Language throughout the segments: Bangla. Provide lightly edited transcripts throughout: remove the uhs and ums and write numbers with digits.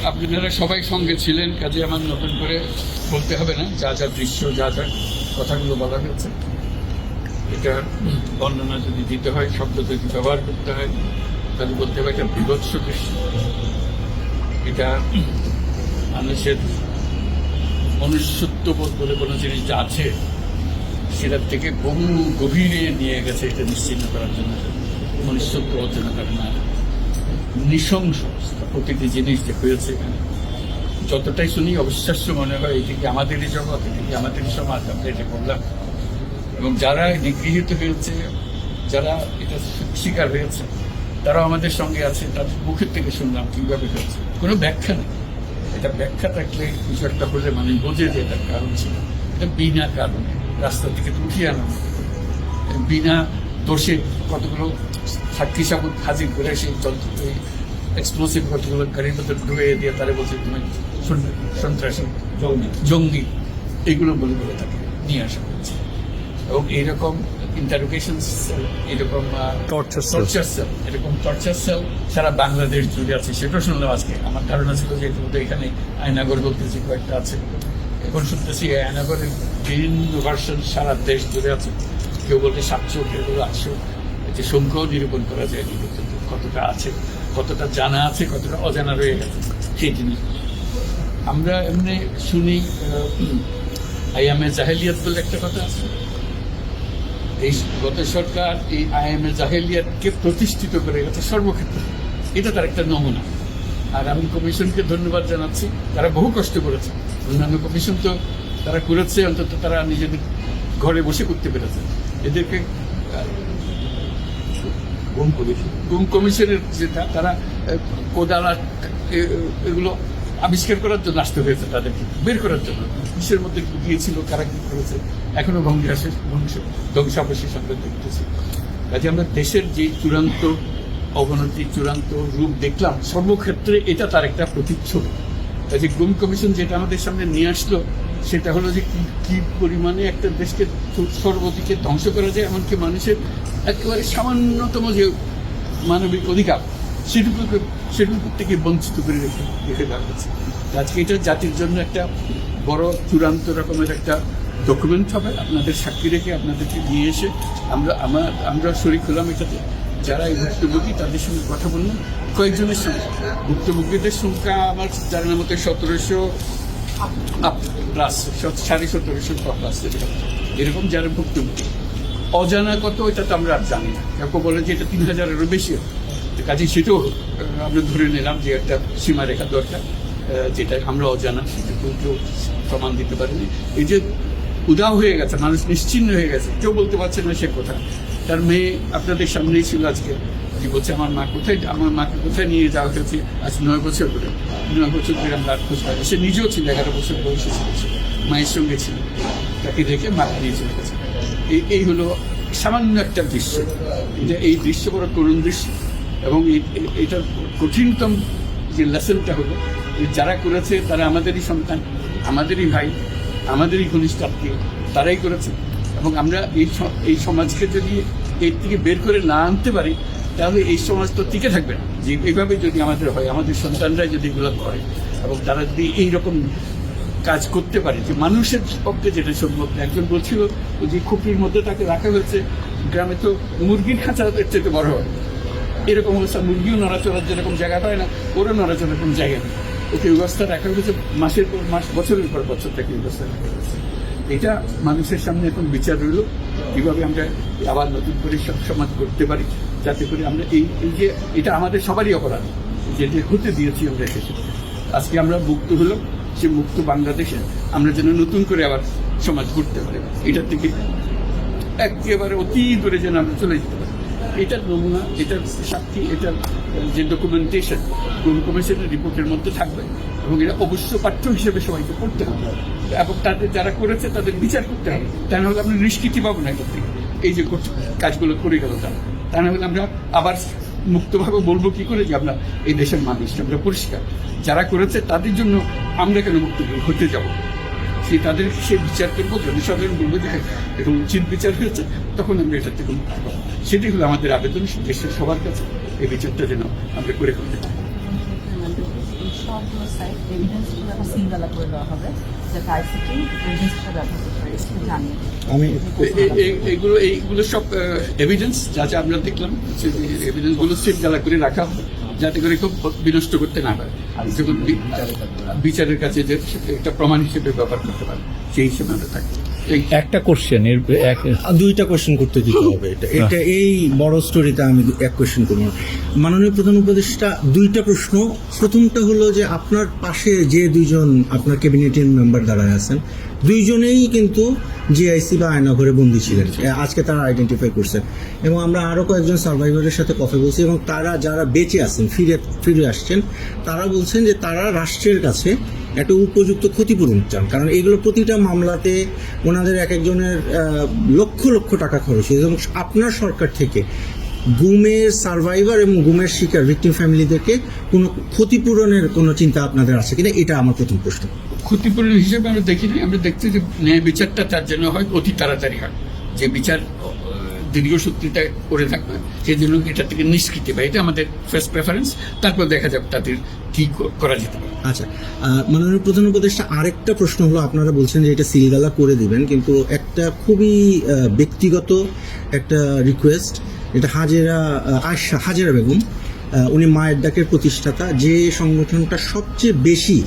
আপনারা সবাই সঙ্গে ছিলেন, কাজে আমার নতুন করে বলতে হবে না। যা যা দৃশ্য, যা যা কথাগুলো বলা হয়েছে, এটা বর্ণনা যদি দিতে হয়, শব্দ যদি ব্যবহার করতে হয়, তাহলে বলতে হবে একটা বিভৎস দৃশ্য। এটা মানুষের মনুষ্যত্ববোধ বলে কোনো জিনিস যা আছে সেটার থেকে বহু গভীরে নিয়ে গেছে। এটা নিশ্চিন্ন করার জন্য মনুষ্যত্ব অর্জনা করে না, নৃশংস প্রতিটি জিনিস যে হয়েছে এখানে। যতটাই শুনি অবিশ্বাস্য মনে হয়, এটি কি আমাদেরই জগৎ, এটি কি আমাদেরই সমাজ, আমরা এটা করলাম। এবং যারা নিগৃহীত হয়েছে, যারা এটা শিকার হয়েছে, তারাও আমাদের সঙ্গে আছে। তাদের মুখের থেকে শুনলাম কীভাবে হয়েছে। কোনো ব্যাখ্যা নেই। এটা ব্যাখ্যা থাকলে কিছু একটা হলে মানুষ বোঝে যে এটার কারণ ছিল। এটা বিনা কারণে রাস্তা থেকে উঠিয়ে আনা, বিনা দোষে কতগুলো সাক্ষী সাবুত হাজির করে সেই এক্সপ্লোসিভ কতগুলো গাড়ির মধ্যে ঢুকে দিয়ে তারা বলছে তুমি সন্ত্রাসী, জঙ্গি, এগুলো বলে বলে তাকে নিয়ে আসা হয়েছে। এবং এইরকম ইন্টারোগেশন সেল, এরকম টর্চার সেল, এরকম টর্চার সেল সারা বাংলাদেশ জুড়ে আছে। সেটাও শুনলাম আজকে। আমার ধারণা ছিল যে এখানে আয়নাগর বলতেছি কয়েকটা আছে, এখন শুনতেছি আয়নাগরের বিভিন্ন ভার্সন সারা দেশ জুড়ে আছে। কেউ বলতে 700, কেউ বলে 800। যে সংখ্যাও নিরূপণ করা যায়নি কতটা আছে, কতটা জানা আছে, কতটা অজানা রয়ে গেছে সেই জিনিস। আমরা এমনি শুনি আইয়ামে জাহেলিয়াত বলে একটা কথা আছে। এই গত সরকার এই আইয়ামে জাহেলিয়াতকে প্রতিষ্ঠিত করে গেছে সর্বক্ষেত্রে। এটা তার একটা নমুনা। আর আমি কমিশনকে ধন্যবাদ জানাচ্ছি, তারা বহু কষ্ট করেছে। অন্যান্য কমিশন তো তারা করেছে, অন্তত তারা নিজেদের ঘরে বসে করতে পেরেছে। এদেরকে গুম কমিশনের যেটা, তারা কোদালা এগুলো আবিষ্কার করার জন্য আসতে হয়েছে, তাদেরকে বের করার জন্য। কিসের মধ্যে গিয়েছিল, কারা কি করেছে, এখনো ধ্বংসাবশেষ আমরা দেখতেছি। কাজে আমরা দেশের যে চূড়ান্ত অবনতি, চূড়ান্ত রূপ দেখলাম সর্বক্ষেত্রে, এটা তার একটা প্রতিচ্ছবি। কাজে গুম কমিশন যেটা আমাদের সামনে নিয়ে আসলো, সেটা হলো যে কি পরিমাণে একটা দেশকে সর্বদিকে ধ্বংস করা যায়, এমনকি মানুষের একেবারে সামান্যতম যে মানবিক অধিকার সেটুকু থেকে বঞ্চিত করে রেখে দেওয়া হয়েছে। আজকে এটা জাতির জন্য একটা বড় চূড়ান্ত রকমের একটা ডকুমেন্ট হবে। আপনাদের সাক্ষী রেখে, আপনাদেরকে নিয়ে এসে আমরা শরিক হলাম এটাতে। যারা এই ভুক্তভোগী তাদের সঙ্গে কথা বললাম, কয়েকজনের সঙ্গে। ভুক্তভোগীদের সংখ্যা আমার জানার মতো 1700 প্লাস, 1750 প্লাস এরকম যারা ভুক্তভোগী। অজানা কত এটা তো আমরা আর জানি না। কেউ বলে যে এটা 3000-এরও বেশি। কাজে সেটাও আমরা ধরে নিলাম যে একটা সীমারেখা দরকার, যেটা আমরা অজানা, সেটা কেউ প্রমাণ দিতে পারেনি। এই যে উদাও হয়ে গেছে, মানুষ নিশ্চিন্ন হয়ে গেছে, কেউ বলতে পারছে না সে কোথায়। তার মেয়ে আপনাদের সামনেই ছিল আজকে, যে বলছে আমার মাকে কোথায় নিয়ে যাওয়া হয়েছে আজ 9 বছর ধরে। 9 বছর ধরে আমরা আর খোঁজ পাইনি। সে নিজেও ছিল, 11 বছর বয়সে ছিল, মায়ের সঙ্গে ছিল, তাকে রেখে মাকে নিয়ে চলে গেছে। এই হলো সামান্য একটা দৃশ্য। এই দৃশ্য বড় করুণ দৃশ্য। এবং এটার কঠিনতম যে লেসনটা হলো, যারা করেছে তারা আমাদেরই সন্তান, আমাদেরই ভাই, আমাদেরই ঘনিষ্ঠ আত্মীয়, তারাই করেছে। এবং আমরা এই সমাজকে যদি এর থেকে বের করে না আনতে পারি, তাহলে এই সমাজ তো টিকে থাকবে না। যে এইভাবে যদি আমাদের হয়, আমাদের সন্তানরা যদি এগুলো করে, এবং তারা যদি এইরকম কাজ করতে পারে, যে মানুষের পক্ষে যেটা সম্ভব। একজন বলছিল যে খুপড়ির মধ্যে তাকে রাখা হয়েছে, গ্রামে তো মুরগির খাঁচা চেয়ে বড় হয়, এরকম অবস্থা। মুরগিও নড়াচড়ার যেরকম জায়গা পায় না, ওরও নড়াচড়ার কোনো জায়গা নেই। ওকে ব্যবস্থা রাখা হয়েছে, মাসের পর মাস, বছরের পর বছর তাকে ব্যবস্থা রাখা হয়েছে। এটা মানুষের সামনে এখন বিচার রইল, কীভাবে আমরা আবার নতুন করে সমাজ করতে পারি, যাতে করে আমরা এই যে এটা আমাদের সবারই অপরাধ, যেটা হতে দিয়েছি আমরা এসেছি। আজকে আমরা মুক্ত হলাম, সে মুক্ত বাংলাদেশে আমরা যেন নতুন করে আবার সমাজ গড়তে পারি। এটার থেকে একেবারে অতি দূরে যেন আমরা চলে যেতে পারি। এটার নমুনা, এটার সাক্ষী, এটার যে ডকুমেন্টেশন গুম কমিশনের রিপোর্টের মধ্যে থাকবে। এবং এটা অবশ্য পাঠ্য হিসেবে সবাইকে পড়তে হবে, এবং তাদের যারা করেছে তাদের বিচার করতে হবে। তা না হলে আমরা নিষ্কৃতি পাবো না এটার থেকে। এই যে কাজগুলো করে গেল তারা, তা না হলে আমরা আবার মুক্তভাবে বলবো কি করে যে আমরা এই দেশের মানুষ, আমরা পরিষ্কার। যারা করেছে তাদের জন্য আমরা কেন মুক্ত হতে যাব? তাদের সে বিচার করবো, জনসাধারণ বলবো যে এরকম উচিত বিচার হয়েছে, তখন আমরা এটার থেকে মুক্তি পাবো। সেটাই হলো আমাদের আবেদন দেশের সবার কাছে, এই বিচারটা যেন আমরা করে করতে পারি। সবগুলো সাইট এভিডেন্স হিসেবে একটা সিঙ্গালা করে দেওয়া হবে, যাতে আইসিটি এভিডেন্স হিসেবে ব্যবহার করতে পারে, সেটা জানিয়ে আমি এইগুলো সব এভিডেন্স যা যা আমরা দেখলাম, এভিডেন্স গুলো সিলগালা করে রাখা হবে, যাতে করে খুব বিনষ্ট করতে না পারে, যখন বিচারের কাছে যে একটা প্রমাণ হিসেবে ব্যবহার করতে পারে, সেই হিসেবে আমরা থাকি। একটা কোশ্চেন এর দুইটা কোশ্চেন করতে দিতে হবে। এটা এই বড় স্টোরিতে আমি এক কোশ্চেন করব। মাননীয় প্রধান উপদেষ্টা, দুইটা প্রশ্ন। প্রথমটা হলো যে আপনার পাশে যে দুইজন আপনার ক্যাবিনেটের মেম্বার দাঁড়ায় আছেন, দুইজনেই কিন্তু জিআইসি বা আয়নাঘরে বন্দী ছিলেন, আজকে তারা আইডেন্টিফাই করছেন, এবং আমরা আরও কয়েকজন সার্ভাইভারের সাথে কথা বলছি, এবং তারা যারা বেঁচে আছেন, ফিরে আসছেন, তারা বলছেন যে তারা রাষ্ট্রের কাছে একটা উপযুক্ত ক্ষতিপূরণ চান, কারণ এগুলো প্রতিটা মামলাতে ওনাদের এক একজনের লক্ষ লক্ষ টাকা খরচ হয়েছে, এবং আপনার সরকার থেকে গুমের সার্ভাইভার এবং গুমের শিকার ভিকটিম ফ্যামিলিদেরকে কোনো ক্ষতিপূরণের কোনো চিন্তা আপনাদের আছে কিনা, এটা আমার প্রথম প্রশ্ন। ক্ষতিপূরণ হিসেবে আমরা দেখিনি, আমরা দেখছি যে ন্যায় বিচারটা তার জন্য হয় অতি তাড়াতাড়ি হয়, যে বিচার দীর্ঘসূত্রিতা করে থাকবে, সেই জন্য এটা থেকে নিষ্কৃতি পায়, এটা আমাদের ফার্স্ট প্রেফারেন্স। তারপর দেখা যাবে তাদের কি করা যেতে পারে। আচ্ছা, মাননীয় প্রধান উপদেষ্টা, আরেকটা প্রশ্ন হলো, আপনারা বলছেন যে এটা সিলগালা করে দিবেন, কিন্তু একটা খুবই ব্যক্তিগত একটা রিকোয়েস্ট, এটা হাজেরা বেগম, উনি মায়ের ডাকের প্রতিষ্ঠাতা, যে সংগঠনটা সবচেয়ে বেশি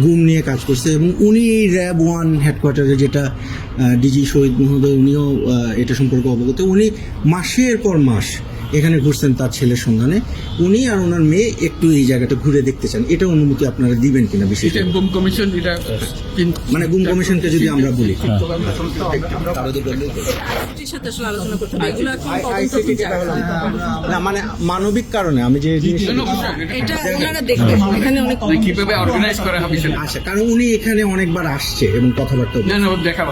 গুম নিয়ে কাজ করছে, এবং উনি এই র্যাব 1 হেডকোয়ার্টারে, যেটা ডিজি শহীদ মহোদয়, উনিও এটা সম্পর্কে অবগত, উনি মাসের পর মাস এখানে ঘুরছেন তার ছেলের সন্ধানে, উনি আর ওনার মেয়ে একটু এই জায়গাটা ঘুরে দেখতে চান, এটা অনুমতি আপনারা দিবেন কিনা? বিশেষ গুম কমিশন, এটা মানে গুম কমিশনকে যদি আমরা বলি, না মানে মানবিক কারণে আমি যে কিভাবে অর্গানাইজ করা হবে, আচ্ছা, কারণ উনি এখানে অনেকবার আসছে এবং কথাবার্তা দেখা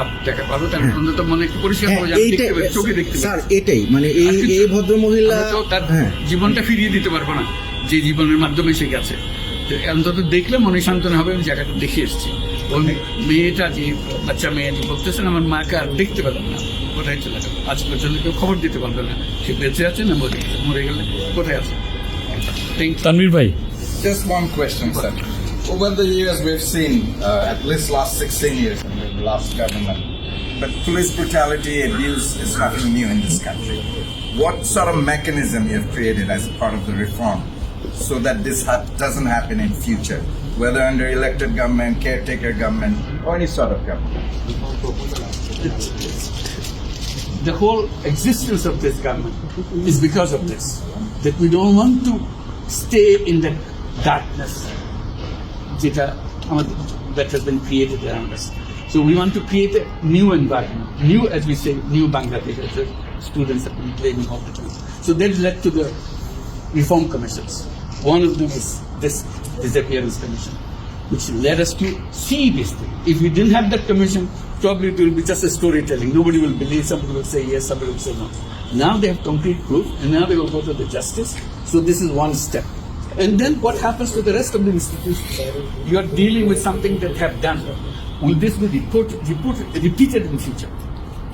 ভালো, তার অন্তত মনে একটু পরিষ্কার করে চোখে দেখতে। স্যার, এটাই মানে এই ভদ্রমহিলা তার জীবনটা ফিরিয়ে দিতে পারবো না, যে জীবনের মাধ্যমে সে গেছে, অন্তত দেখলে মনে সান্ত্বনা হবে। আমি জায়গাটা দেখে এসেছি, ওই মেয়েটা, যে বাচ্চা মেয়ে বলতেছেন, আমার মাকে আর দেখতে পেলাম না, কোথায় চলে গেল, আজ পর্যন্ত কেউ খবর দিতে পারবে না সে বেঁচে আছে না মরে গেলে কোথায় আছে। তানভীর ভাই, Just one question, sir. Over the years, we've seen, at least last 16 years, under the last government, but police brutality, abuse is nothing new in this country. What sort of mechanism you have created as a part of the reform so that this doesn't happen in future, whether under elected government, caretaker government, or any sort of government? The whole existence of this government is because of this, that we don't want to stay in that darkness that has been created around us. So we want to create a new environment, new, as we say, new Bangladesh, as the students have been claiming all the time. So that led to the reform commissions. One of them is this disappearance commission, which led us to see this thing. If we didn't have that commission, probably it will be just a storytelling. Nobody will believe, somebody will say yes, somebody will say no. Now they have concrete proof, and now they will go to the justice. So this is one step. And then what happens to the rest of the institutions? You are dealing with something that have done. Will this be repeated in future?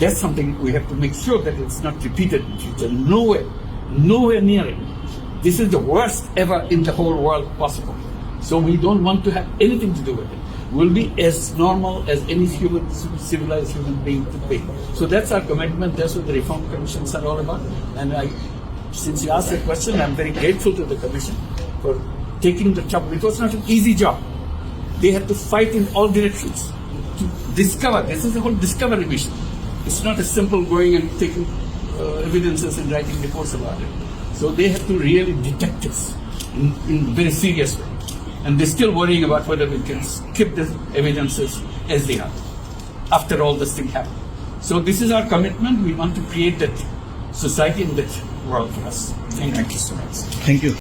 That's something we have to make sure that it's not repeated in future. Nowhere near it. This is the worst ever in the whole world possible. So we don't want to have anything to do with it. We'll be as normal as any civilized human being could be. So that's our commitment. That's what the reform commissions are all about. And since you asked the question, I'm very grateful to the commission for taking the job. It was not an easy job. They had to fight in all directions to discover. This is the whole discovery mission. It's not as simple going and taking evidences and writing reports about it. So they have to really detect this in a very serious way. And they're still worrying about whether we can keep the evidences as they are after all this thing happened. So this is our commitment. We want to create that society and that world for us. Thank you so much. Thank you.